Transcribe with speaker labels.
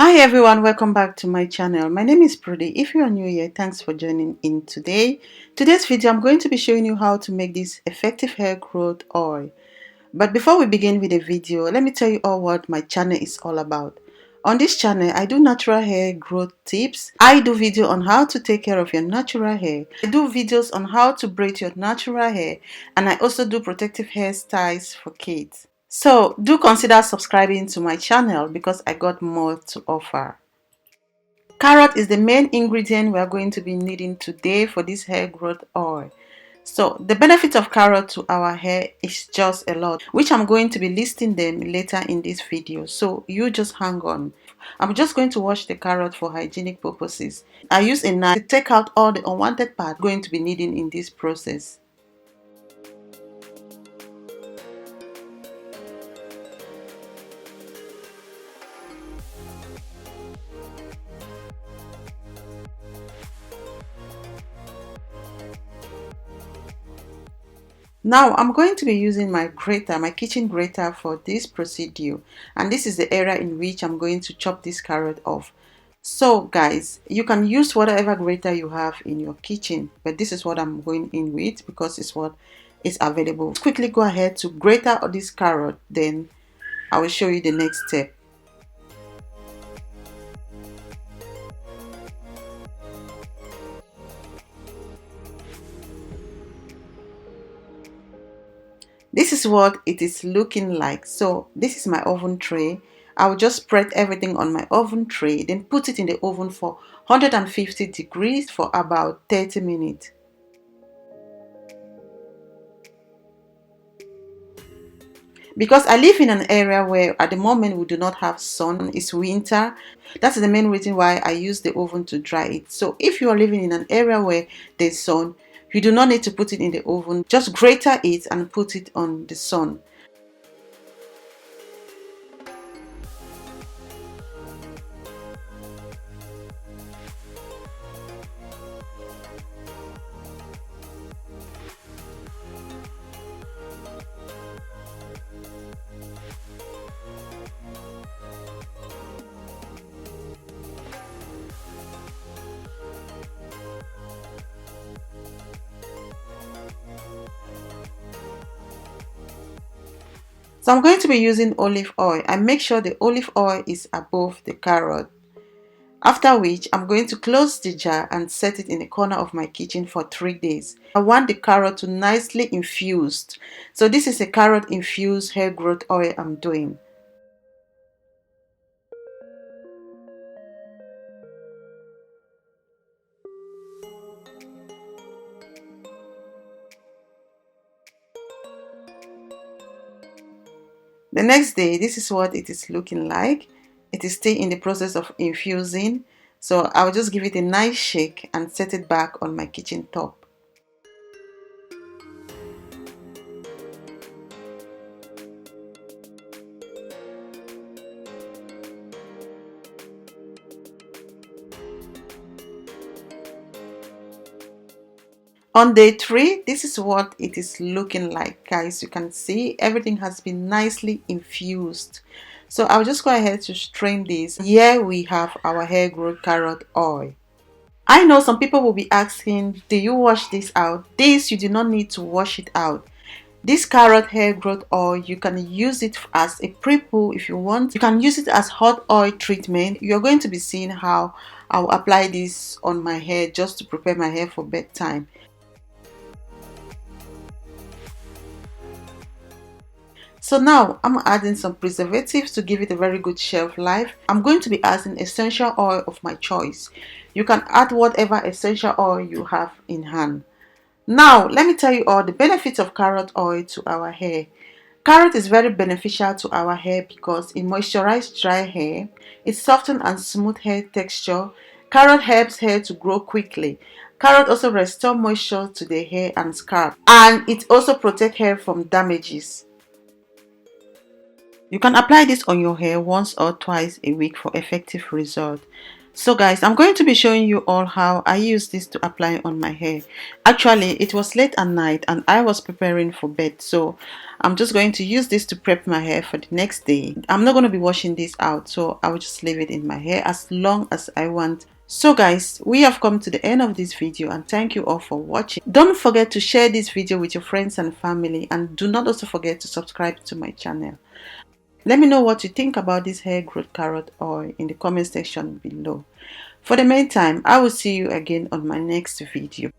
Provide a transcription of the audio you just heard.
Speaker 1: Hi everyone, welcome back to my channel. My name is Prudy. If you are new here, thanks for joining in today. Today's video, I'm going to be showing you how to make this effective hair growth oil. But before we begin with the video, let me tell you all what my channel is all about. On this channel, I do natural hair growth tips. I do video on how to take care of your natural hair. I do videos on how to braid your natural hair, and I also do protective hairstyles for kids. So do consider subscribing to my channel because I got more to offer. Carrot is the main ingredient we are going to be needing today for this hair growth oil. So the benefit of carrot to our hair is just a lot, which I'm going to be listing them later in this video. So you just hang on. I'm just going to wash the carrot for hygienic purposes. I use a knife to take out all the unwanted part going to be needing in this process. Now I'm going to be using my grater, my kitchen grater for this procedure, and this is the area in which I'm going to chop this carrot off. So guys, you can use whatever grater you have in your kitchen, but this is what I'm going in with because it's what is available. Quickly go ahead to grater this carrot, then I will show you the next step. This is what it is looking like. So this is my oven tray. I will just spread everything on my oven tray, then put it in the oven for 150 degrees for about 30 minutes. Because I live in an area where at the moment we do not have sun, it's winter. That's the main reason why I use the oven to dry it. So if you are living in an area where there's sun, you do not need to put it in the oven. Just grater it and put it on the sun. So I'm going to be using olive oil, and make sure the olive oil is above the carrot. After which, I'm going to close the jar and set it in the corner of my kitchen for 3 days. I want the carrot to nicely infused. So this is a carrot infused hair growth oil I'm doing. The next day, this is what it is looking like. It is still in the process of infusing. So I'll just give it a nice shake and set it back on my kitchen top. On day 3, this is what it is looking like, guys. You can see everything has been nicely infused. So I'll just go ahead to strain this. Here we have our hair growth carrot oil. I know some people will be asking, do you wash this out? This, you do not need to wash it out. This carrot hair growth oil, you can use it as a pre-poo if you want. You can use it as hot oil treatment. You're going to be seeing how I'll apply this on my hair just to prepare my hair for bedtime. So now I'm adding some preservatives to give it a very good shelf life. I'm going to be adding essential oil of my choice. You can add whatever essential oil you have in hand. Now let me tell you all the benefits of carrot oil to our hair. Carrot is very beneficial to our hair because it moisturizes dry hair, it softens and smooths hair texture. Carrot helps hair to grow quickly. Carrot also restores moisture to the hair and scalp, and it also protects hair from damages. You can apply this on your hair once or twice a week for effective result. So guys, I'm going to be showing you all how I use this to apply on my hair. Actually, it was late at night and I was preparing for bed, so I'm just going to use this to prep my hair for the next day. I'm not going to be washing this out, so I will just leave it in my hair as long as I want. So guys, we have come to the end of this video and thank you all for watching. Don't forget to share this video with your friends and family, and do not also forget to subscribe to my channel. Let me know what you think about this hair growth carrot oil in the comment section below. For the meantime, I will see you again on my next video.